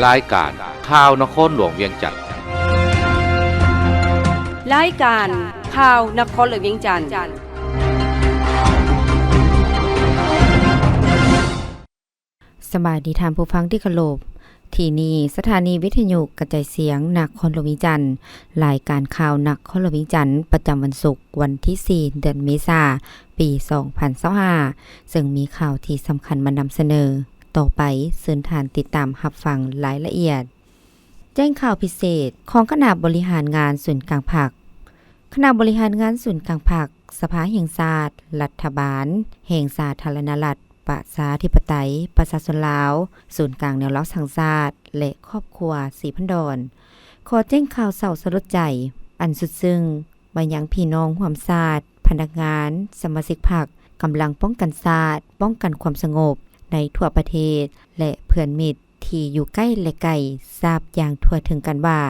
รายการข่าวนครหลวงเวียงจันทน์รายการข่าวนครหลวงเวียงจันทน์สบายดีท่านผู้ฟังที่เคารพที่นี่สถานีวิทยุกระจายเสียงนครหลวงเวียงจันทน์รายการข่าวนครหลวงเวียงจันทน์ประจำวันศุกร์วันที่4เดือนเมษายนปี2025ซึ่งมีข่าวที่สำคัญมานำเสนอต่อไปเชิญท่านติดตามรับฟังรายละเอียดแจ้งข่าวพิเศษของคณะบริหารงานศูนย์กลางภาคคณะบริหารงานศูนย์กลางภาคสภาแห่งชาติรัฐบาลแห่งสาธารณรัฐประชาธิปไตยประชาชนลาวศูนย์กลางแนวรักสังชาติและครอบครัวศรีพันดรขอแจ้งข่าวเศร้าสลดใจอันสุดซึ้งไปยังพี่น้องร่วมชาติพนักงานสมาชิกพรรคกำลังป้องกันชาติป้องกันความสงบในทั่วประเทศและเพื่อนมิตรที่อยู่ใกล้และไกลทราบอย่างทั่วถึงกันว่า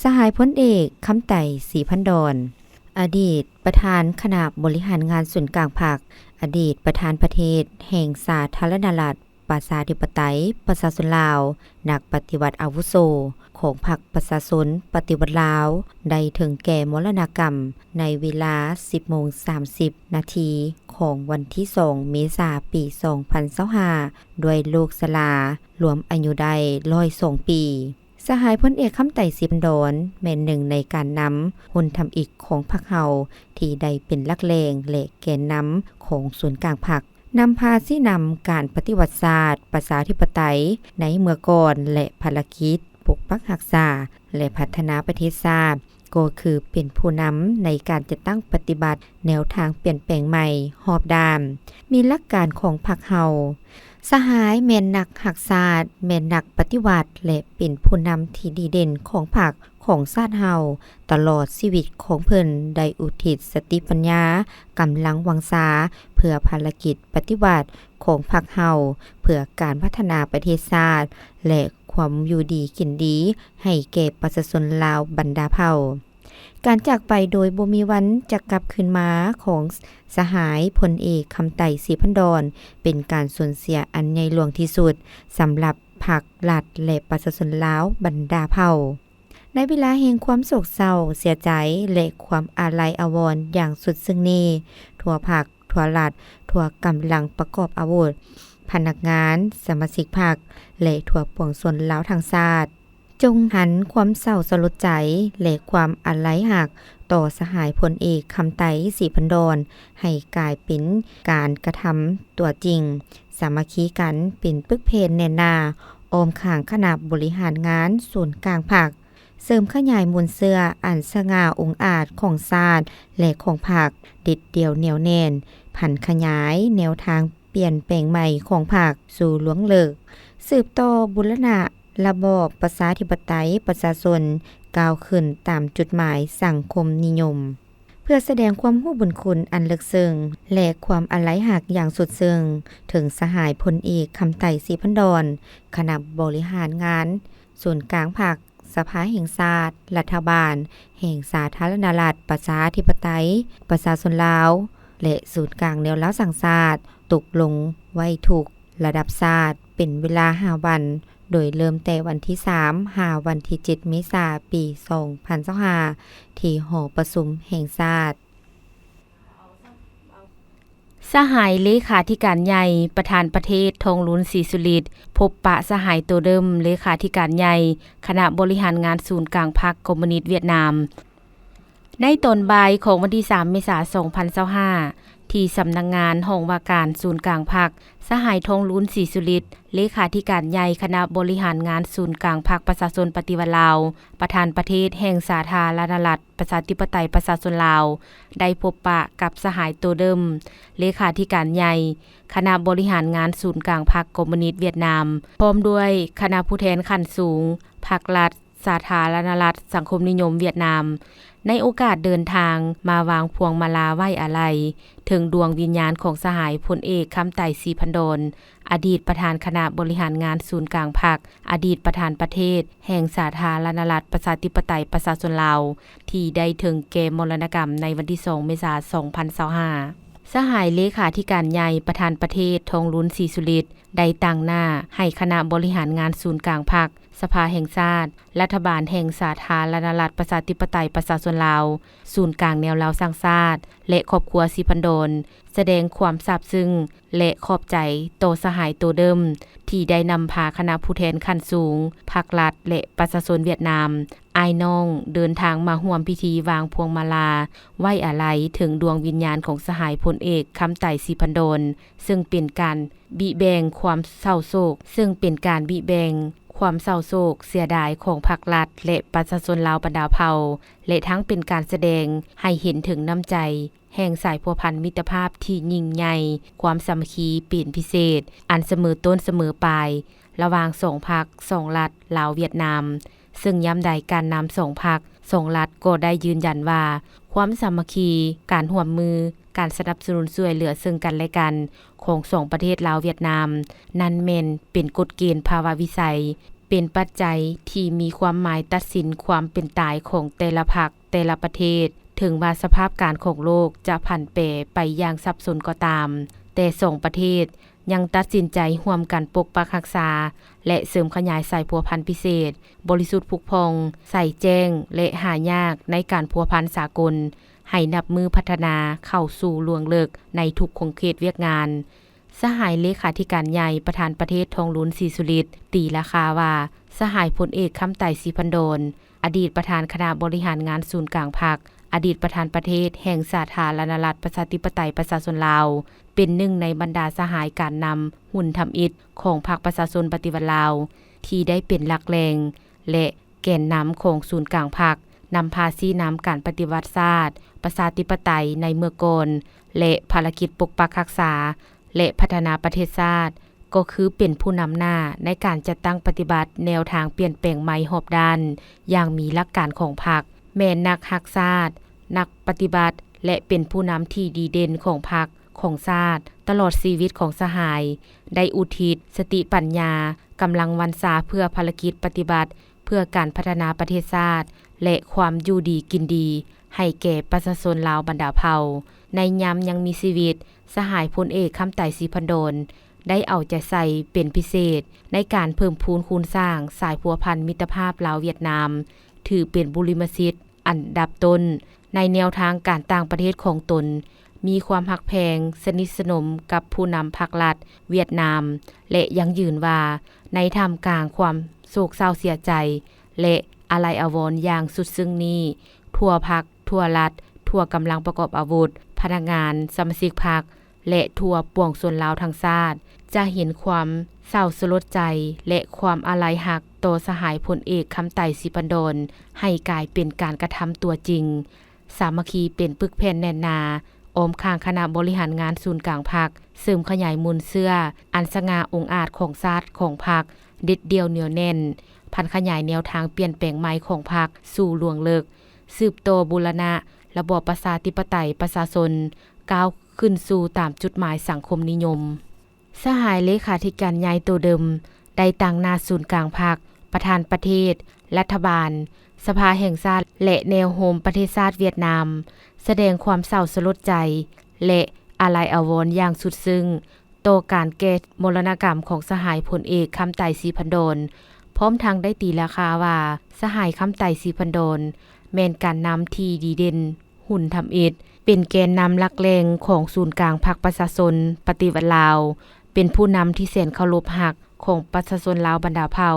สหายพลเอกคำไต่ศรีพันดรอดีตประธานคณะบริหารงานศูนย์กลางภาคอดีตประธานประเทศแห่งสาธารณรัฐประชาธิปไตยประชาชนลาวนักปฏิวัติอาวุโสของพรรคประชาชนปฏิวัติลาวได้ถึงแก่มรณกรรมในเวลา 10:30 นาทีของวันที่2เมษายนปี2025ด้วยโรคชรารวมอายุได้102ปีสหายพลเอกคำไต่ศรีพันดรแม่นหนึ่งในการนำหุ่นทำอีกของพรรคเฮาที่ได้เป็นลักแรงและแกนนำของศูนย์กลางพรรคนำพาชี้นำการปฏิวัติศาสตร์ประชาธิปไตยในเมื่อก่อนและภารกิจปกปักรักษาและพัฒนาประเทศชาติก็คือเป็นผู้นำในการจัดตั้งปฏิบัติแนวทางเปลี่ยนแปลงใหม่รอบด้านมีหลักการของพรรคเฮาสหายแม่นนักรักษาแม่นนักปฏิวัติและเป็นผู้นำที่ดีเด่นของพรรคของชาติเฮาตลอดชีวิตของเพิ่นได้อุทิศสติปัญญากำลังวังษาเพื่อภารกิจปฏิวัติของพรรคเฮาเพื่อการพัฒนาประเทศชาติและความอยู่ดีกินดีให้แก่ประชาชนลาวบรรดาเผ่าการจากไปโดยบ่มีวันจะกลับคืนมาของสหายพลเอกคำไต่ศรีพันดรเป็นการสูญเสียอันใหญ่หลวงที่สุดสำหรับพรรครัฐและประชาชนลาวบรรดาเผ่าในเวลาแห่งความโศกเศร้าเสียใจและความอาลัยอาวรณ์อย่างสุดซึ้งนี้ทั่วภาคทั่วรัฐทั่วกำลังประกอบอาวุธพนักงานสมาชิกพรรคและทั่วปวงชนลาวทั้งชาติจงหันความเศร้าสลดใจและความอาลัยหักต่อสหายพลเอกคำไต่ศรีพันดรให้กลายเป็นการกระทำตัวจริงสามัคคีกันเป็นปึกเพนแน่นหน้าอ้อมข้างคณะบริหารงานศูนย์กลางภาคเสริมขยายมูลเสื้ออันสง่าองอาจของชาติและของพรรคเด็ดเดี่ยวเหนียวแน่นผันขยายแนวทางเปลี่ยนแปลงใหม่ของพรรคสู่หลวงเลิกสืบต่อบุรณะระบอบประชาธิปไตยประชาชนก้าวขึ้นตามจุดหมายสังคมนิยมเพื่อแสดงความรู้บุญคุณอันลึกซึ้งและความอาลัยหักอย่างสุดซึ้งถึงสหายพลเอกคำไต่ศรีพันดรคณะบริหารงานศูนย์กลางภาคสภาแห่งชาติรัฐบาลแห่งสาธารณรัฐประชาธิปไตยประชาชนลาวและศูนย์กลางแนวรักสังชาติตกลงไว้ทุกระดับชาติเป็นเวลา5วันโดยเริ่มแต่วันที่3 5วันที่7เมษายนปี2025ที่หอประชุมแห่งชาติสหายเลขาธิการใหญ่ประธานประเทศทองลุ้นศรีสุริตพบปะสหายตัวเดิมเลขาธิการใหญ่คณะบริหารงานศูนย์กลางพรรคคอมมิวนิสต์เวียดนามในตอนบ่ายของวันที่3เมษายน2025ที่สำนักงานห้องว่าการศูนย์กลางพรรคสหายทองลุ้นศรีสุริตเลขาธิการใหญ่คณะบริหารงานศูนย์กลางพรรคประชาชนปฏิวัติลาวประธานประเทศแห่งสาธารณรัฐประชาธิปไตยประชาชนลาวได้พบปะกับสหายตัวเดิมเลขาธิการใหญ่คณะบริหารงานศูนย์กลางพรรคคอมมิวนิสต์เวียดนามพร้อมด้วยคณะผู้แทนขั้นสูงพรรครัฐสาธารณรัฐสังคมนิยมเวียดนามในโอกาสเดินทางมาวางพวงมาลาไว้อาลัยถึงดวงวิญญาณของสหายพลเอกคำไต่ศรีพันดรอดีตประธานคณะบริหารงานศูนย์กลางพรรคอดีตประธานประเทศแห่งสาธารณรัฐประชาธิปไตยประชาชนลาวที่ได้ถึงแก่มรณกรรมในวันที่2เมษายน2025 สหายเลขาธิการใหญ่ประธานประเทศทองลุ้นศรีสุริตได้ตั้งหน้าให้คณะบริหารงานศูนย์กลางพรรค สภาแห่งชาติรัฐบาลแห่งสาธารณรัฐประชาธิปไตยประชาชนลาวศูนย์กลางแนวลาวสร้างชาติและครอบครัวสิพันดลแสดงความซาบซึ้งและขอบใจโตสหายโตเดิมที่ได้นำพาคณะผู้แทนขั้นสูงภาครัฐและประชาชนเวียดนามอายน้องเดินทางมาร่วมพิธีวางพวงมาลาไว้อาลัยถึงดวงวิญญาณของสหายพลเอกคำไต่สิพันดลซึ่งเป็นการบิแบงความเศร้าโศกความเศร้าโศกเสียดายของภาครัฐและประชาชนลาวบรรดาเผ่าและทั้งเป็นการแสดงให้เห็นถึงน้ำใจแห่งสายพัวพันมิตรภาพที่ยิ่งใหญ่ความสามัคคีเป็นพิเศษอันเสมอต้นเสมอปลายระหว่าง2พรรค2รัฐลาวเวียดนามซึ่งย้ำใดการนำ2พรรค2รัฐก็ได้ยืนยันว่าความสามัคคีการร่วมมือการสนับสนุนช่วยเหลือซึ่งกันและกันของ2ประเทศลาวเวียดนามนั่นแม่นเป็นกฎเกณฑ์ภาวะวิสัยเป็นปัจจัยที่มีความหมายตัดสินความเป็นตายของแต่ละพรรคแต่ละประเทศถึงว่าสภาพการของโลกจะผันแปรไปอย่างสับสนก็ตามแต่2ประเทศยังตัดสินใจร่วมกันปกปักรักษาและเสริมขยายสายพัวพันธุ์พิเศษบริสุทธิ์ผุกพองใส่แจ้งและหายากในการพัวพันธุ์สากลให้นับมือพัฒนาเข้าสู่ลวงเลิกในทุกขงเขตเวียกงานสหายเลขาธิการใหญ่ประธานประเทศทองหลุนศรีสุริตตีราคาว่าสหายพลเอกคำไต่สิพันดลอดีตประธานคณะบริหารงานศูนย์กลางพรรคอดีตประธานประเทศแห่งสาธารณรัฐประชาธิปไตยประชาชนลาวเป็นหนึ่งในบรรดาสหายการนำหุ่นทำอิฐของพรรคประชาชนปฏิวัติลาวที่ได้เป็นหลักแรงและแกนนำของศูนย์กลางพรรคนำพาชี้นำการปฏิวัติศาสตร์ประชาธิปไตยในเมื่อก่อนและภารกิจปกปักรักษาและพัฒนาประเทศชาติก็คือเป็นผู้นำหน้าในการจัดตั้งปฏิบัติแนวทางเปลี่ยนแปลงใหม่รอบด้านอย่างมีหลักการของพรรคแม่นนักรักชาตินักปฏิบัติและเป็นผู้นำที่ดีเด่นของพรรคของชาติตลอดชีวิตของสหายได้อุทิศสติปัญญากำลังวันษาเพื่อภารกิจปฏิบัติเพื่อการพัฒนาประเทศชาติและความอยู่ดีกินดีให้แก่ประชาชนลาวบรรดาเผ่าในยามยังมีชีวิตสหายพลเอกคำไต่สิพันดลได้เอาใจใส่เป็นพิเศษในการเพิ่มพูนคูณสร้างสายพัวพันมิตรภาพลาวเวียดนามถือเป็นบุริมสิทธิ์อันดับต้นในแนวทางการต่างประเทศของตนมีความหักแพงสนิทสนมกับผู้นำภาครัฐเวียดนามและยังยืนว่าในท่ามกลางความโศกเศร้าเสียใจและอาลัยอาวรณ์อย่างสุดซึ้งนี้ทั่วพรรคทั่วรัฐทั่วกำลังประกอบอาวุธพนักงานสมาชิกพรรคและทั่วปวงชนลาวทั้งชาติจะเห็นความเศร้าสลดใจและความอาลัยหักต่อสหายพลเอกคำไต่สิพันดลให้กลายเป็นการกระทำตัวจริงสามัคคีเป็นปึกแผ่นแน่นหนาออมข้างคณะบริหารงานศูนย์กลางพรรคเสริมขยายมูลเสื้ออันสง่าองค์อาจของชาติของพรรคเด็ดเดียวเหนียวแน่นพันขยายแนวทางเปลี่ยนแปลงใหม่ของพรรคสู่ลวงเลิกสืบโตบูรณะระบอบประชาธิปไตยประชาชนก้าวขึ้นสู่ตามจุดหมายสังคมนิยมสหายเลขาธิการใหญ่ตัวเดิมได้ตั้งหน้าศูนย์กลางพรรคประธานประเทศรัฐบาลสภาแห่งชาติและแนวโฮมประเทศชาติเวียดนามแสดงความเศร้าสลดใจและอาลัยอาวรณ์อย่างสุดซึ้งต่อการแก้มรณกรรมของสหายพลเอกคำไต่สิพันดลพร้อมทั้งได้ตีราคาว่าสหายคำไต่สิพันดลแม่นการนำที่ดีเด่นหุ่นทำอิฐเป็นแกนนำหลักแรงของศูนย์กลางพรรคประชาชนปฏิวัติลาวเป็นผู้นำที่แสนเคารพรักของประชาชนลาวบรรดาเผ่า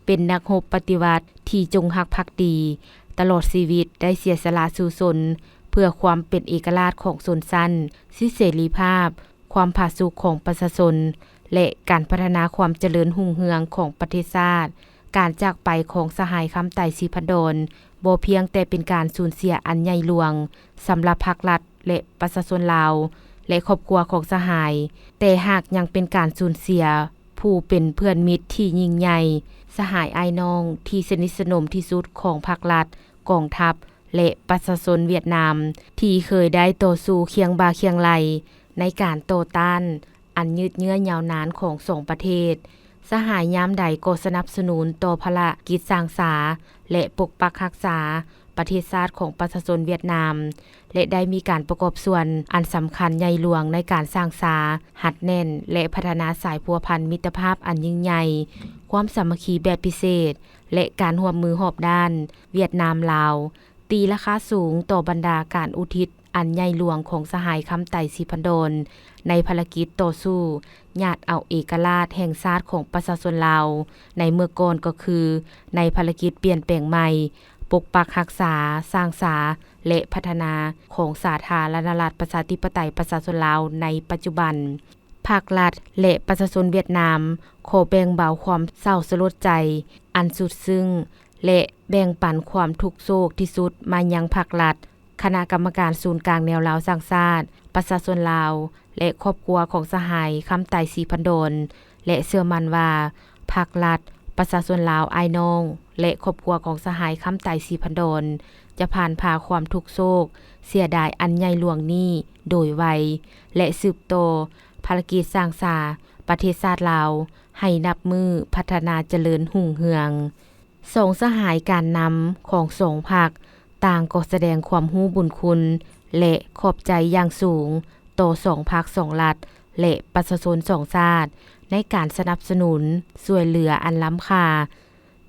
เป็นนักรบปฏิวัติที่จงรักภักดีตลอดชีวิตได้เสียสละสู่ชนเพื่อความเป็นเอกราชของชนชั้นสิทธิเสรีภาพความผาสุกของประชาชนและการพัฒนาความเจริญรุ่งเรืองของประเทศชาติการจากไปของสหายคำไต่สิพันดลบ่เพียงแต่เป็นการสูญเสียอันใหญ่หลวงสำหรับภาครัฐและประชาชนลาวและครอบครัวของสหายแต่หากยังเป็นการสูญเสียผู้เป็นเพื่อนมิตรที่ยิ่งใหญ่สหายอ้ายน้องที่สนิทสนมที่สุดของภาครัฐกองทัพและประชาชนเวียดนามที่เคยได้ต่อสู้เคียงบ่าเคียงไหลในการต่อต้านอันยืดเยื้อยาวนานของสองประเทศสหายยามใดก็สนับสนุนต่อภารกิจสร้างสาและปกปักรักษาประเทศชาติของประชาชนเวียดนามและได้มีการประกอบส่วนอันสำคัญใหญ่หลวงในการสร้างสาหัดแน่นและพัฒนาสายพัวพันมิตรภาพอันยิ่งใหญ่ ความสามัคคีแบบพิเศษและการร่วมมือรอบด้านเวียดนามลาวตีราคาสูงต่อบรรดาการอุทิศอันใหญ่หลวงของสหายคำไต่สีพันดรในภารกิจต่อสู้ญาติเอาเอกราชแห่งชาติของประชาชนลาวในเมื่อก่อนก็คือในภารกิจเปลี่ยนแปลงใหม่ปกปักรักษาสร้างสาและพัฒนาของสาธารณรัฐประชาธิปไตยประชาชนลาวในปัจจุบันภาครัฐและประชาชนเวียดนามขอแบ่งเบาความเศร้าสลดใจอันสุดซึ้งและแบ่งปันความทุกข์โศกที่สุดมายังภาครัฐคณะกรรมการศูนย์กลางแนวลาวสร้างชาติประชาชนลาวและครอบครัวของสหายคำไต่สีพันดรและเชื่อมั่นว่าภาครัฐประชาชนลาวอ้ายน้องและครอบครัวของสหายคำไต่สีพันดรจะผ่านพาความทุกข์โศกเสียดายอันใหญ่หลวงนี้โดยไวและสืบโตภารกิจสร้างสาประเทศชาติลาวให้นับมือพัฒนาเจริญหุ่งเฮืองสองสหายการนำของสองภาคต่างก็แสดงความรู้บุญคุณและขอบใจอย่างสูงต่อสองภาคสองรัฐและประชาชนสองชาติในการสนับสนุนช่วยเหลืออันล้ำค่า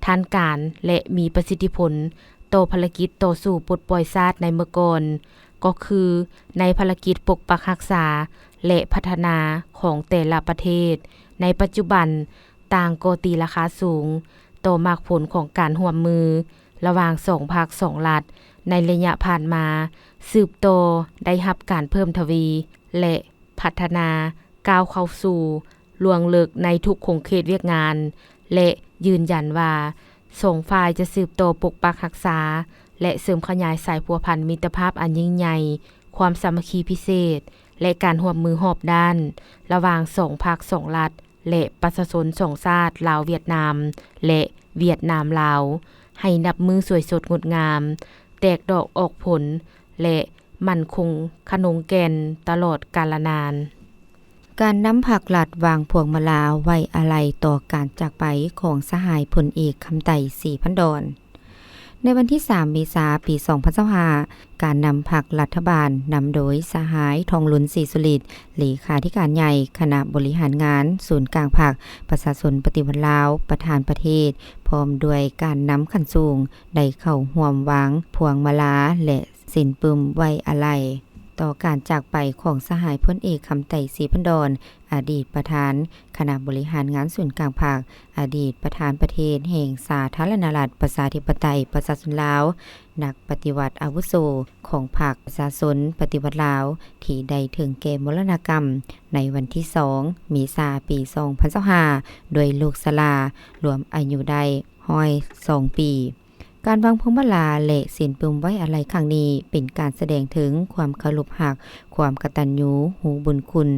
ทันการและมีประสิทธิผลต่อภารกิจต่อสู้ปลดปล่อยชาติในเมื่อก่อนก็คือในภารกิจปกปักรักษาและพัฒนาของแต่ละประเทศในปัจจุบันต่างก็ตีราคาสูงต่อมากผลของการร่วมมือระหว่าง2ภาค2รัฐในระยะผ่านมาสืบโตได้รับการเพิ่มทวีและพัฒนาก้าวเข้าสู่ล่วงลึกในทุกขงเขตเวียกงานและยืนยันว่าสองฝ่ายจะสืบโตปกปักรักษาและเสริมขยายสายพัวพันมิตรภาพอันยิ่งใหญ่ความสามัคคีพิเศษและการร่วมมือรอบด้านระหว่าง2ภาค2รัฐและประชาชน2ชาติลาวเวียดนามและเวียดนามลาวให้นับมือสวยสดงดงามแตกดอกออกผลและมั่นคงขนงแก่นตลอดกาลนานการนำภาครัฐวางพวงมาลาไว้อาลัยต่อการจากไปของสหายพลเอกคำไต่สีพันดรในวันที่3เมษายนปี2025การนำพรรครัฐบาลนำโดยสหายทองหลุนศรีสุฤทธิ์เลขาธิการใหญ่คณะบริหารงานศูนย์กลางพรรคประชาชนปฏิวัติลาวประธานประเทศพร้อมด้วยการนำขั้นสูงได้เข้าร่วมวางพวงมาลาและสิ้นปึมไว้อาลัยต่อการจากไปของสหายพลเอกคำไต่สีพันดรอดีตประธานคณะบริหารงานศูนย์กลางภาคอดีตประธานประเทศแห่งสาธารณรัฐประชาธิปไตยประชาชนลาวนักปฏิวัติอาวุโสของพรรคประชาชนปฏิวัติลาวที่ได้ถึงแก่มรณกรรมในวันที่2เมษายนปี2025โดยลูกสลารวมอายุได้102ปีการวางพวงมาลาและสิ้นปึมไว้อาลัยครั้งนี้เป็นการแสดงถึงความเคารพรักความกตัญญูหูบุญคุณ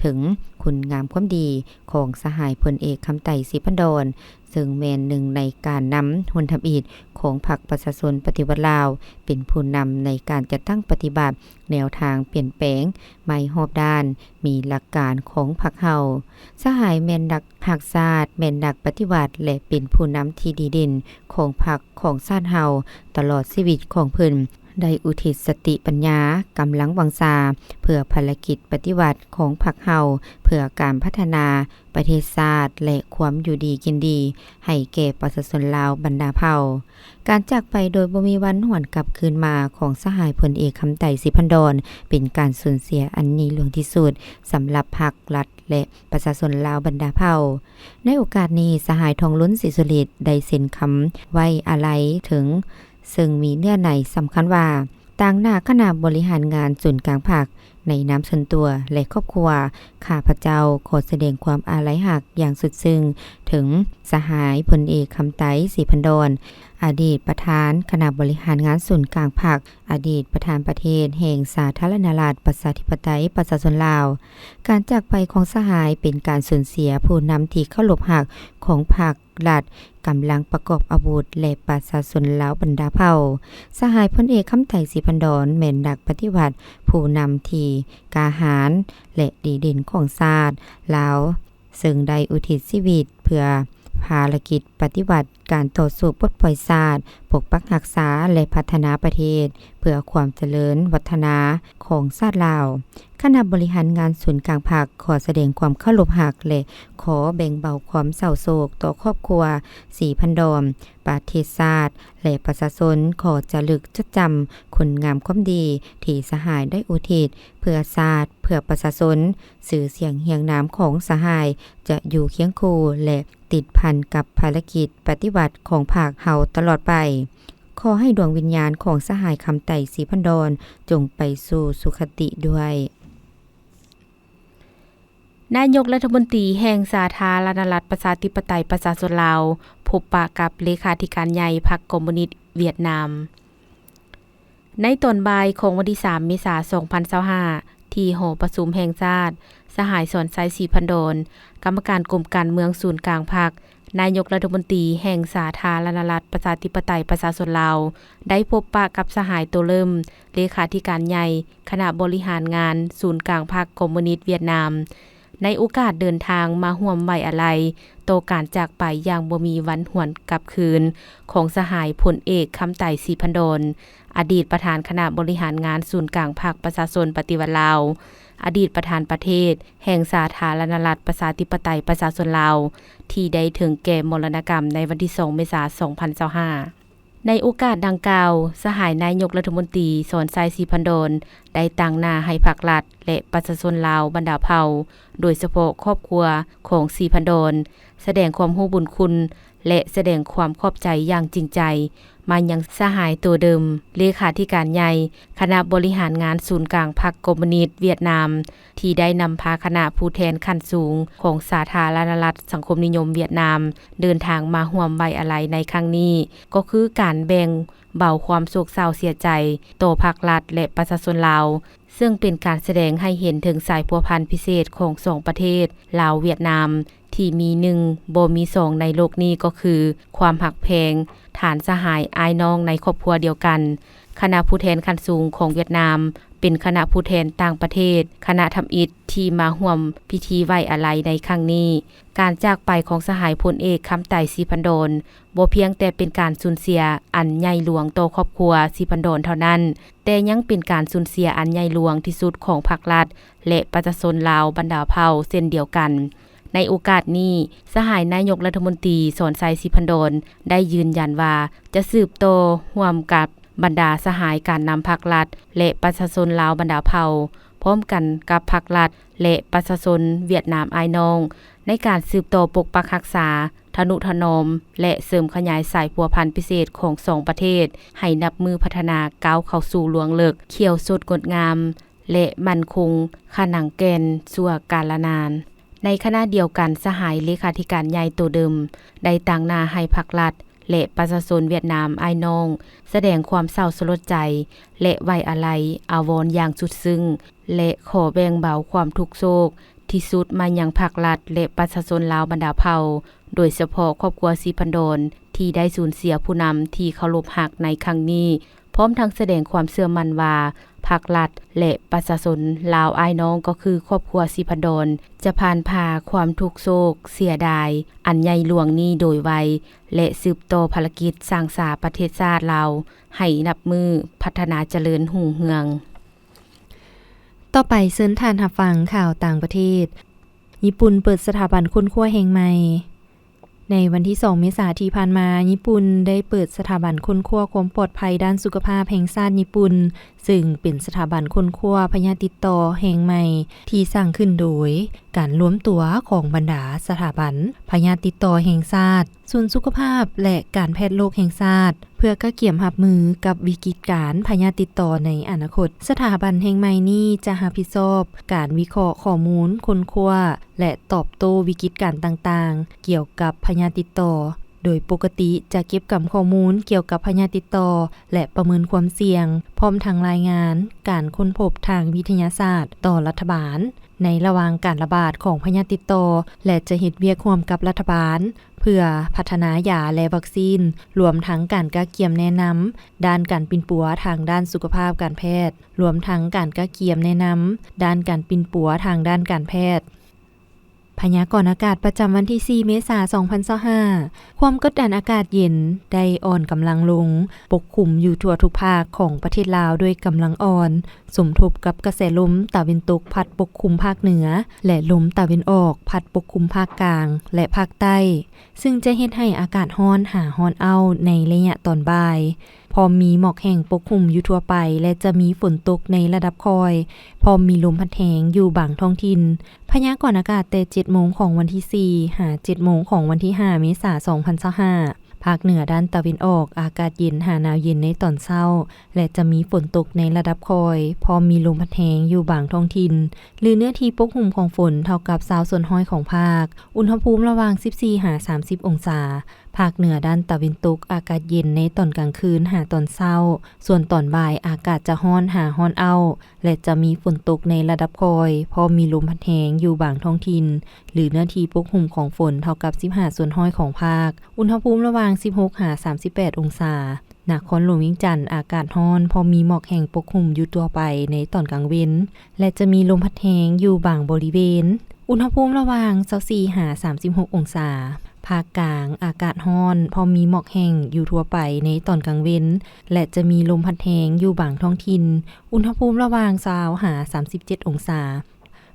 ถึงคุณงามความดีของสหายพลเอกคำไต่สีพันดรซึ่งแม่นหนึ่งในการนำหนทำอิฐของพรรคประชาชนปฏิวัติลาวเป็นผู้นำในการจัดตั้งปฏิบัติแนวทางเปลี่ยนแปลงไม่รอบด้านมีหลักการของพรรคเฮาสหายแม่นนักพรรคชาติแม่นนักปฏิวัติและเป็นผู้นำที่ดีเด่นของพรรคของชาติเฮาตลอดชีวิตของเพิ่นได้อุทิศสติปัญญากำลังวังชาเพื่อภารกิจปฏิวัติของพรรคเฮาเพื่อการพัฒนาประเทศชาติและความอยู่ดีกินดีให้แก่ประชาชนลาวบรรดาเผ่าการจากไปโดยบ่มีวันหวนกลับคืนมาของสหายพลเอกคำไต่สีพันดรเป็นการสูญเสียอันนี้หลวงที่สุดสำหรับพรรครัฐและประชาชนลาวบรรดาเผ่าในโอกาสนี้สหายทองลุ้นศรีสุฤทธิ์ได้เซ็นคำไว้อาลัยถึงซึ่งมีเนื้อในสำคัญว่าต่างหน้าคณะบริหารงานศูนย์กลางภาคในนามส่วนตัวและครอบครัวข้าพเจ้าขอแสดงความอาลัยหักอย่างสุดซึ้งถึงสหายพลเอกคำไต่สีพันดรอดีตประธานคณะบริหารงานศูนย์กลางภาคอดีตประธานประเทศแห่งสาธารณรัฐประชาธิปไตยประชาชนลาวการจากไปของสหายเป็นการสูญเสียผู้นำที่เคารพรักของพรรครัฐกำลังประกอบอาวุธและประชาชนลาวบรรดาเผ่าสหายพลเอกคำไต่สีพันดรแม่นนักปฏิวัติผู้นำที่กล้าหาญและดีเด่นของชาติลาวซึ่งได้อุทิศชีวิตเพื่อภารกิจปฏิบัติการต่อสู้ปลดปล่อยชาติปกปักรักษาและพัฒนาประเทศเพื่อความเจริญวัฒนาของชาติลาวข คณะบริหารงานศูนย์กลางภาคขอแสดงความเคารพรักและขอแบ่งเบาความเศร้าโศกต่อครอบครัวสีพันดอมประเทศชาติและประชาชนขอจะลึกจดจำคุณงามความดีที่สหายได้อุทิศเพื่อชาติเพื่อประชาชนสื่อเสียงเฮียงน้ำของสหายจะอยู่เคียงคู่และติดพันกับภารกิจปฏิบัติของภาคเฮาตลอดไปขอให้ดวงวิญญาณของสหายคำไต่ศรีพันดรจงไปสู่สุคติด้วยนายกรัฐมนตรีแห่งสาธารณรัฐประชาธิปไตยประชาชนลาวพบปะกับเลขาธิการใหญ่พรรคคอมมิวนิสต์เวียดนามในตอนบ่ายของวันที่3เมษายน2025ที่หอประชุมแห่งชาติสหายสอนไซศรีพันดรกรรมการกรมการเมืองศูนย์กลางพรรคนายกรัฐมนตรีแห่งสาธารณรัฐประชาธิปไตยประชาชนลาวได้พบปะกับสหายโตเริ่มเลขาธิการใหญ่คณะบริหารงานศูนย์กลางพรรคคอมมิวนิสต์เวียดนามในโอกาสเดินทางมาร่วมไว้อาลัยต่อการจากไปอย่างบ่มีวันหวนกลับคืนของสหายพลเอกคำไต่ศรีพันดรอดีตประธานคณะบริหารงานศูนย์กลางพรรคประชาชนปฏิวัติลาวอดีตประธานประเทศแห่งสาธารณรัฐประชาธิปไตยประชาชนลาวที่ได้ถึงแก่มรณกรรมในวันที่2เมษายน2025ในโอกาสดังกล่าวสหายนายกรัฐมนตรีสอนไซศรีพันดรได้ตั้งหน้าให้ภาครัฐและประชาชนลาวบรรดาเผ่าโดยเฉพาะครอบครัวของศรีพันดรแสดงความรู้บุญคุณและแสดงความขอบใจอย่างจริงใจมายังสหายตัวเดิมเลขาธิการใหญ่คณะบริหารงานศูนย์กลางพรรคคอมมิวนิสต์เวียดนามที่ได้นำพาคณะผู้แทนขั้นสูงของสาธารณรัฐสังคมนิยมเวียดนามเดินทางมาร่วมไว้อาลัยในครั้งนี้ก็คือการแบ่งเบาความโศกเศร้าเสียใจต่อภาครัฐและประชาชนลาวซึ่งเป็นการแสดงให้เห็นถึงสายพัวพันพิเศษของสองประเทศลาวเวียดนามที่มี1บ่มี2ในโลกนี้ก็คือความหักแพงฐานสหายอายน้องในครอบครัวเดียวกันคณะผู้แทนขั้นสูงของเวียดนามเป็นคณะผู้แทนต่างประเทศคณะทำอิฐที่มาร่วมพิธีไว้อาลัยในครั้งนี้การจากไปของสหายพลเอกคำไต่ศรีพันดรบ่เพียงแต่เป็นการสูญเสียอันใหญ่หลวงต่อครอบครัวศรีพันดรเท่านั้นแต่ยังเป็นการสูญเสียอันใหญ่หลวงที่สุดของภาครัฐและประชาชนลาวบรรดาเผ่าเช่นเดียวกันในโอกาสนี้สหายนายกรัฐมนตรีสอนไซศรีพันดรได้ยืนยันว่าจะสืบต่อร่วมกับบรรดาสหายการนำภาครัฐและประชาชนลาวบรรดาเผ่าพร้อมกันกับภาครัฐและประชาชนเวียดนามอ้ายน้องในการสืบต่อปกปักรักษาทนุถนอมและเสริมขยายสายพัวพันธุ์พิเศษของสองประเทศให้นับมือพัฒนาก้าวเข้าสู่ลวงเลิกเขียวสดงดงามและมั่นคงขนังแก่นชั่วกาลนานในขณะเดียวกันสหายเลขาธิการใหญ่ตัวเดิมได้ตั้งหน้าให้ภาครัฐและประชาชนเวียดนามอ้ายน้องแสดงความเศร้าสลดใจและไว้อาลัยอาวรณ์อย่างสุดซึ้งและขอแบ่งเบาความทุกข์โศกที่สุดมายังภาครัฐและประชาชนลาวบรรดาเผ่าโดยเฉพาะครอบครัวศรีพันดรที่ได้สูญเสียผู้นำที่เคารพรักในครั้งนี้พร้อมทั้งแสดงความเชื่อมั่นว่าภาครัฐและประชาชนลาวอ้ายน้องก็คือครอบครัวศรีพันดรจะผ่านผ่าความทุกข์โศกเสียดายอันใหญ่หลวงนี้โดยไวและสืบต่อภารกิจสร้างสาประเทศชาติลาวให้นับมือพัฒนาเจริญรุ่งเรืองต่อไปเชิญท่านรับฟังข่าวต่างประเทศญี่ปุ่นเปิดสถาบันค้นคว้าแห่งใหม่ในวันที่2เมษายนที่ผ่านมาญี่ปุ่นได้เปิดสถาบันค้นคว้าความปลอดภัยด้านสุขภาพแห่งชาติญี่ปุ่นซึ่งเป็นสถาบันค้นคว้าพยาธิติดต่อแห่งใหม่ที่สร้างขึ้นโดยการรวมตัวของบรรดาสถาบันพยาธิติดต่อแห่งชาติศูนย์สุขภาพและการแพทย์โลกแห่งชาติเพื่อกระเกี่ยมรับมือกับวิกฤตการณ์พยาธิติดต่อในอนาคตสถาบันแห่งใหม่นี้จะรับผิดชอบการวิเคราะห์ข้อมูลค้นคว้าและตอบโต้วิกฤตการณ์ต่างๆเกี่ยวกับพยาธิติดต่อโดยปกติจะเก็บกำข้อมูลเกี่ยวกับพยาธิติดต่อและประเมินความเสี่ยงพร้อมทั้งรายงานการค้นพบทางวิทยาศาสตร์ต่อรัฐบาลในระหว่างการระบาดของพยาธิติดต่อและจะเฮ็ดเวียกร่วมกับรัฐบาลเพื่อพัฒนายาและวัคซีนรวมทั้งการกะเกียมแนะนำด้านการปิ่นปัวทางด้านสุขภาพการแพทย์รวมทั้งการกะเกียมแนะนำด้านการปิ่นปัวทางด้านการแพทย์ พยากรณ์อากาศประจำวันที่ 4 เมษายน 2025 ความกดดันอากาศเย็นได้อ่อนกำลังลงปกคลุมอยู่ทั่วทุกภาคของประเทศลาวด้วยกำลังอ่อนสมทบกับกระแสลมตะวันตกพัดปกคลุมภาคเหนือและลมตะวันออกพัดปกคลุมภาคกลางและภาคใต้ซึ่งจะเฮ็ดให้อากาศร้อนหาร้อนเอาในระยะตอนบ่ายพอมีหมอกแห้งปกคลุมอยู่ทั่วไปและจะมีฝนตกในระดับคอยพอมีลมพัดแรงอยู่บางท้องถิ่นพยากรณ์อากาศแต่ 7 โมงของวันที่ 4 หา 7 โมงของวันที่ 5 เมษายน 2025 ภาคเหนือด้านตะวันออกอากาศเย็นหาหนาวเย็นในตอนเช้าและจะมีฝนตกในระดับคอยพอมีลมพัดแรงอยู่บางท้องถิ่นหรือเนื้อที่ปกคลุมของฝนเท่ากับ20%ส่วนห้อยของภาคอุณหภูมิระหว่าง 14-30 องศาภาคเหนือด้านตะวันตกอากาศเย็นในตอนกลางคืนหาตอนเช้าส่วนตอนบ่ายอากาศจะร้อนหาร้อนเอาและจะมีฝนตกในระดับคอยพอมีลมพัดแรงอยู่บางท้องถิ่นหรือเนื้อที่ปกคลุมของฝนเท่ากับ15 ส่วนห้อยของภาคอุณหภูมิระหว่าง 16-38 องศานครหลวงเวียงจันทน์อากาศร้อนพอมีหมอกแห้งปกคลุมอยู่ตัวไปในตอนกลางเว้นและจะมีลมพัดแรงอยู่บางบริเวณอุณหภูมิระหว่าง 24-36 องศาภาคกลางอากาศร้อนพอมีหมอกแห้งอยู่ทั่วไปในตอนกลางเว้นและจะมีลมพัดแรงอยู่บางท้องถิ่นอุณหภูมิระหว่าง20-37 องศา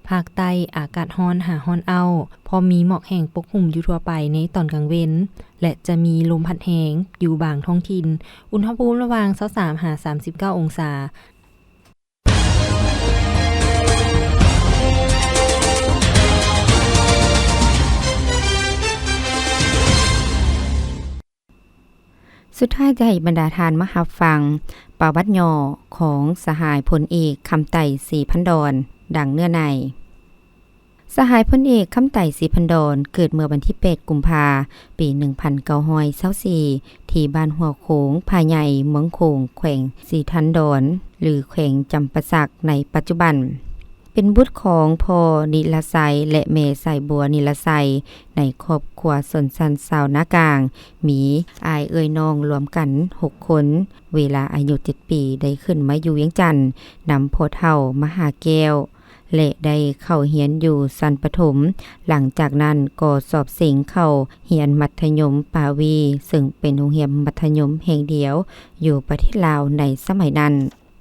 ภาคใต้อากาศร้อนหาร้อนเอาพอมีหมอกแห้งปกคลุมอยู่ทั่วไปในตอนกลางเว้นและจะมีลมพัดแรงอยู่บางท้องถิ่นอุณหภูมิระหว่าง23-39 องศาสุดท้ายจะให้บรรดาทานมารับฟังประวัติย่อของสหายพลเอกคำไต่ศรีพันดรดังเนื้อในสหายพลเอกคำไต่ศรีพันดรเกิดเมื่อวันที่8กุมภาพันธ์ปี 1924ที่บ้านหัวโขงภายใหญ่เมืองโขงแขวงศรีทันดรหรือแขวงจำปาสักในปัจจุบันเป็นบุตรของพ่อนิรไสยและแม่ไสบัวนิรไสยในครอบครัวสนสันสาวนากลางมีอายเอ่ยน้องรวมกัน6คนเวลาอายุ7ปีได้ขึ้นมาอยู่เวียงจันทน์นำพ่อเฒ่ามหาแก้วและได้เข้าเรียนอยู่สันประถมหลังจากนั้นก็สอบสิงเข้าเรียนมัธยมปาวีซึ่งเป็นโรงเรียนมัธยมแห่งเดียวอยู่ประเทศลาวในสมัยนั้น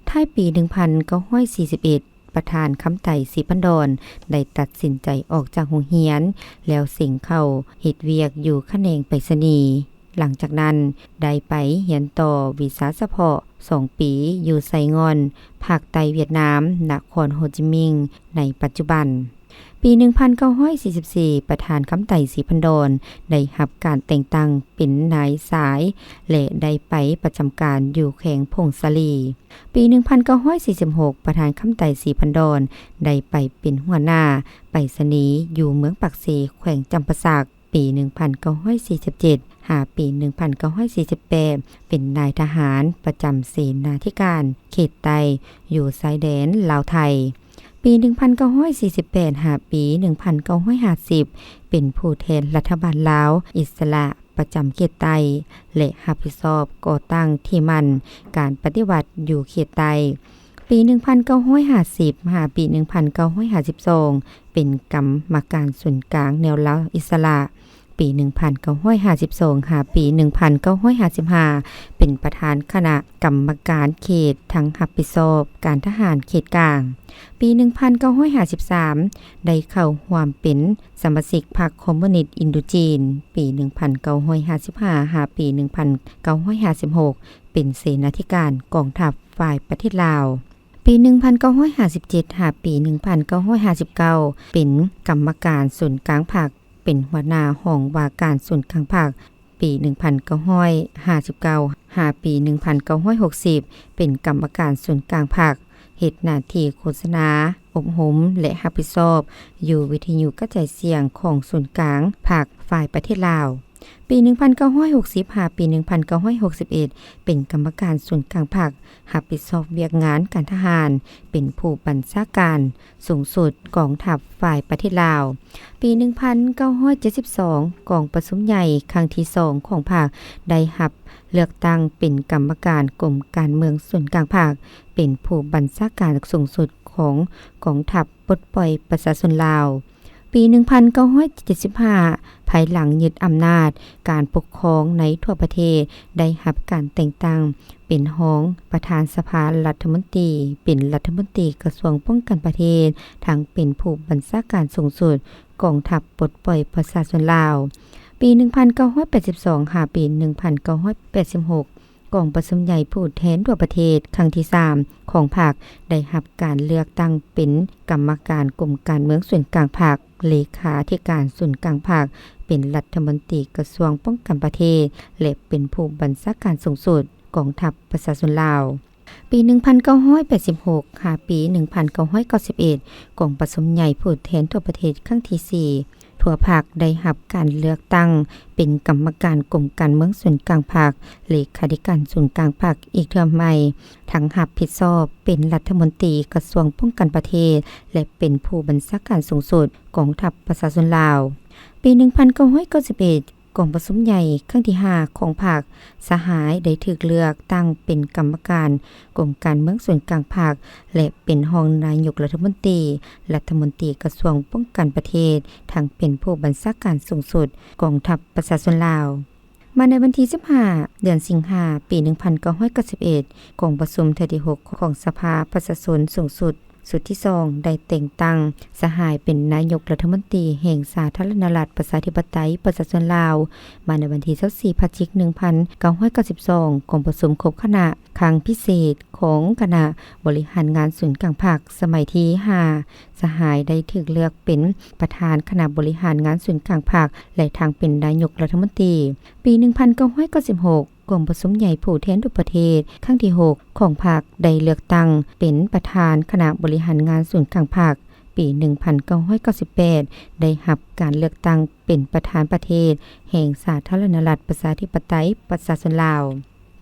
ท้ายปี 1941ประธานคำไต่ศรีพันดรได้ตัดสินใจออกจากโรงเรียนแล้วสิงเข้าเฮ็ดเวียกอยู่แขนงไปรษณีย์หลังจากนั้นได้ไปเรียนต่อวิชาเฉพาะ2 ปีอยู่ไซงอนภาคใต้เวียดนามนครโฮจิมินห์ในปัจจุบันปี 1944 ประธานคำไต่ศรีพันดรได้รับการแต่งตั้งเป็นนายสายและได้ไปประจำการอยู่แขวงพงศลีปี 1946 ประธานคำไต่ศรีพันดรได้ไปเป็นหัวหน้าไปรษณีย์อยู่เมืองปักเสแขวงจำปาสักปี 1947 หาปี 1948 เป็นนายทหารประจำเสนาธิการเขตใต้อยู่ชายแดนลาวไทยปี 1948 หาปี 1950 เป็นผู้แทนรัฐบาลลาวอิสระประจำเขตใต้และรับผิดชอบก่อตั้งที่มั่นการปฏิวัติอยู่เขตใต้ปี 1950 หาปี 1952 เป็นกรรมการส่วนกลางแนวลาวอิสระปี 1952 หาปี 1955 เป็นประธานคณะกรรมการเขตทั้งรับผิดชอบการทหารเขตกลางปี 1953 ได้เข้าร่วมเป็นสมาชิกพรรคคอมมิวนิสต์อินโดจีนปี 1955 หาปี 1956 เป็นเสนาธิการกองทัพฝ่ายประเทศลาวปี 1957 หาปี 1959 เป็นกรรมการส่วนกลางพรรคเป็นหัวหน้าห้องว่าการส่วนกลางพรรคปี 1959 หาปี 1960 เป็นกรรมการส่วนกลางพรรคเฮ็ดหน้าที่โฆษณาอบรมและรับผิดชอบอยู่วิทยุกระจายเสียงของส่วนกลางพรรคฝ่ายประเทศลาวปี 1960 หาปี 1961 เป็นกรรมการส่วนกลางพรรครับผิดชอบเวียกงานการทหารเป็นผู้บัญชาการสูงสุดกองทัพฝ่ายประเทศลาวปี 1972 กองประชุมใหญ่ครั้งที่2ของพรรคได้รับเลือกตั้งเป็นกรรมการกรมการเมืองส่วนกลางพรรคเป็นผู้บัญชาการสูงสุดของกองทัพปลดปล่อยประชาชนลาว ปี 1975 ภายหลังยึดอำนาจการปกครองในทั่วประเทศได้รับการแต่งตั้งเป็นรองประธานสภารัฐมนตรีเป็นรัฐมนตรีกระทรวงป้องกันประเทศทั้งเป็นผู้บัญชาการสูงสุดกองทัพปลดปล่อยประชาชนลาวปี 1982 หาปี 1986 กองประชุมใหญ่ผู้แทนทั่วประเทศครั้งที่ 3 ของพรรคได้รับการเลือกตั้งเป็นกรรมการกรมการเมืองส่วนกลางพรรคเลขาธิการส่วนกลางพรรคเป็นรัฐมนตรีกระทรวงป้องกันประเทศและเป็นผู้บัญชาการสูงสุดกองทัพประชาชนลาวปี 1986 หาปี 1991 กองประชุมใหญ่ผู้แทนทั่วประเทศครั้งที่ 4 ทั่วภาคได้รับการเลือกตั้งเป็นกรรมการกรมการเมืองส่วนกลางภาคเลขาธิการส่วนกลางภาคอีกเทื่อใหม่ทั้งรับผิดชอบเป็นรัฐมนตรีกระทรวงป้องกันประเทศและเป็นผู้บัญชาการสูงสุดกองทัพประชาชนลาวปี 1991 กองประชุมใหญ่ครั้งที่ 5 ของภาคสหายได้ถูกเลือกตั้งเป็นกรรมการกรมการเมืองส่วนกลางภาคและเป็นรองนายกรัฐมนตรีกระทรวงป้องกันประเทศทั้งเป็นผู้บัญชาการสูงสุดกองทัพประชาชนลาวมาในวันที่ 15 เดือนสิงหาคม ปี 1991 กองประชุมเทื่อที่ 6 ของสภาประชาชนสูงสุดสุดที่ 2 ได้แต่งตั้งสหายเป็นนายกรัฐมนตรีแห่งสาธารณรัฐประชาธิปไตยประชาชนลาวมาในวันที่ 24 พฤศจิกายน 1992 กองประชุมครบคณะครั้งพิเศษของคณะบริหารงานศูนย์กลางภาคสมัยที่ 5 สหายได้ถูกเลือกเป็นประธานคณะบริหารงานศูนย์กลางภาคและทางเป็นนายกรัฐมนตรีปี 1996 กองประชุมใหญ่ผู้แทนทั่วประเทศครั้งที่ 6 ของพรรคได้เลือกตั้งเป็นประธานคณะบริหารงานส่วนกลางภาคปี 1998 ได้รับการเลือกตั้งเป็นประธานประเทศแห่งสาธารณรัฐประชาธิปไตยประชาชนลาว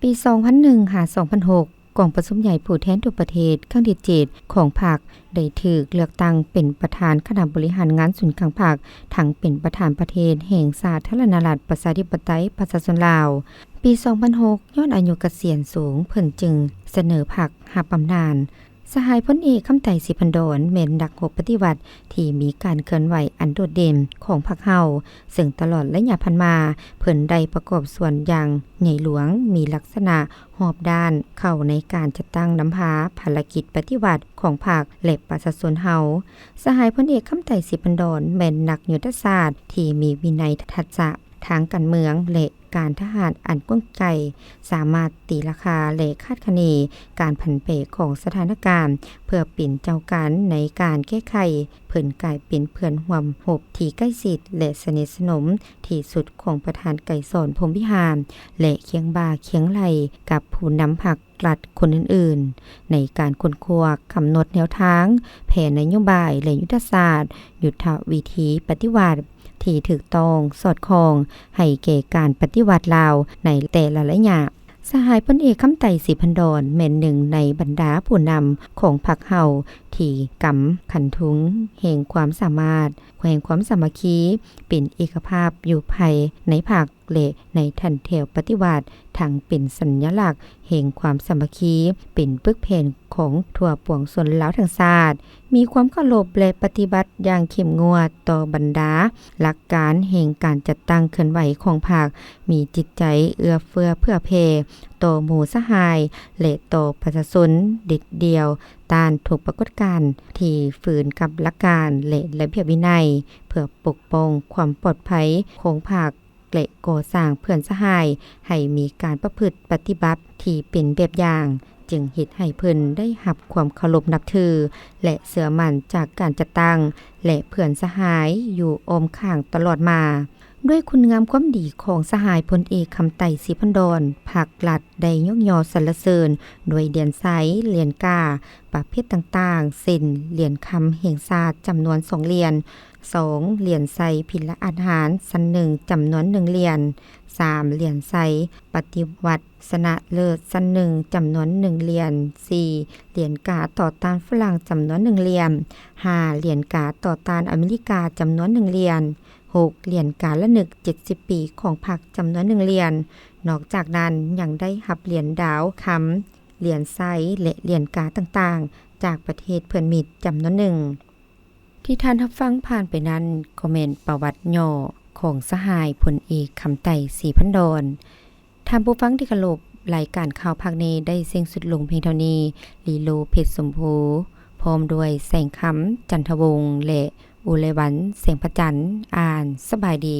ปี 2001 หา 2006 กองประชุมใหญ่ผู้แทนทั่วประเทศครั้งที่ 7 ของพรรคได้ถูกเลือกตั้งเป็นประธานคณะบริหารงานส่วนกลางภาคทั้งเป็นประธานประเทศแห่งสาธารณรัฐประชาธิปไตยประชาชนลาวปี 2006 ย้อนอายุเกษียณสูงเพิ่นจึงเสนอพรรครับอำนาจสหายพลเอกคำไต่ศรีพันดรแม่นนักรบปฏิวัติที่มีการเคลื่อนไหวอันโดดเด่นของพรรคเฮาซึ่งตลอดระยะผ่านมาเพิ่นได้ประกอบส่วนอย่างใหญ่หลวงมีลักษณะรอบด้านเข้าในการจัดตั้งนำพาภารกิจปฏิวัติของพรรคและประชาชนเฮาสหายพลเอกคำไต่ศรีพันดรแม่นนักยุทธศาสตร์ที่มีวินัยทักษะทางการเมืองและการทหารอันกว้างไกลสามารถตีราคาและคาดคะเนการผันแปรของสถานการณ์เพื่อเป็นเจ้าการในการแก้ไขเพิ่นกลายเป็นเพื่อนร่วมรบที่ใกล้ชิดและสนิทสนมที่สุดของประธานไกรสอนพรหมวิหารและเคียงบ่าเคียงไหลกับผู้นำพรรครัฐคนอื่นๆในการค้นคว้ากำหนดแนวทางแผนนโยบายและยุทธศาสตร์ยุทธวิธีปฏิวัติที่ถูกต้องสอดคล้องให้แก่การปฏิวัติลาวในแต่ละระยะสหายพลเอกคำไต่ศรีพันดรแม่นหนึ่งในบรรดาผู้นำของพรรคเฮาที่กำขันทุงแห่งความสามารถแห่งความสามัคคีเป็นเอกภาพอยู่ภายในพรรคและในทันแถวปฏิวัติทั้งเป็นสัญลักษณ์แห่งความสามัคคีเป็นปึกแผ่นของทั่วปวงชนลาวทั้งชาติมีความเคารพและปฏิบัติอย่างเข้มงวดต่อบรรดาหลักการแห่งการจัดตั้งเคลื่อนไหวของพรรคมีจิตใจเอื้อเฟื้อเพื่อแผ่ต่อหมู่สหายและต่อประชาชนเด็ดเดียวต้านทุกปรากฏการณ์ที่ฝืนกับหลักการและระเบียบวินัยเพื่อปกป้องความปลอดภัยของพรรคและก่อสร้างเพื่อนสหายให้มีการประพฤติปฏิบัติที่เป็นแบบอย่างจึงเฮ็ดให้เพิ่นได้รับความเคารพนับถือและเชื่อมั่นจากการจัดตั้งและเพื่อนสหายอยู่อ้อมข้างตลอดมาด้วยคุณงามความดีของสหายพลเอกคำไต่ศรีพันดรภาครัฐได้ยกย่อสรรเสริญด้วยเหรียญไสเหรียญกาประเภทต่างๆเช่นเหรียญคำแห่งชาติจำนวน2เหรียญ2เหรียญไสพิลอาหารชั้น1จำนวน1เหรียญ3เหรียญไสปฏิวัติชนะเลิศชั้น1จำนวน1เหรียญ4เหรียญกาต่อต้านฝรั่งจำนวน1เหรียญ5เหรียญกาต่อต้านอเมริกาจำนวน1เหรียญ6เหรียญกาละนึก70ปีของพรรคจำนวน1เหรียญนอกจากนั้นยังได้รับเหรียญดาวคำเหรียญไสและเหรียญกาต่างๆจากประเทศเพื่อนมิตรจำนวน1 ที่ท่านรับฟังผ่านไปนั้นก็แม่นประวัติย่อของสหายพลเอกคำไต่ศรีพันดรท่านผู้ฟังที่เคารพรายการข่าวภาคนี้ได้เส้นสุดลงเพียงเท่านี้ลีโลเพชรสมภูพร้อมด้วยแสงคำจันทวงศ์และอุไรวันแสงพระจันทร์อ่านสบายดี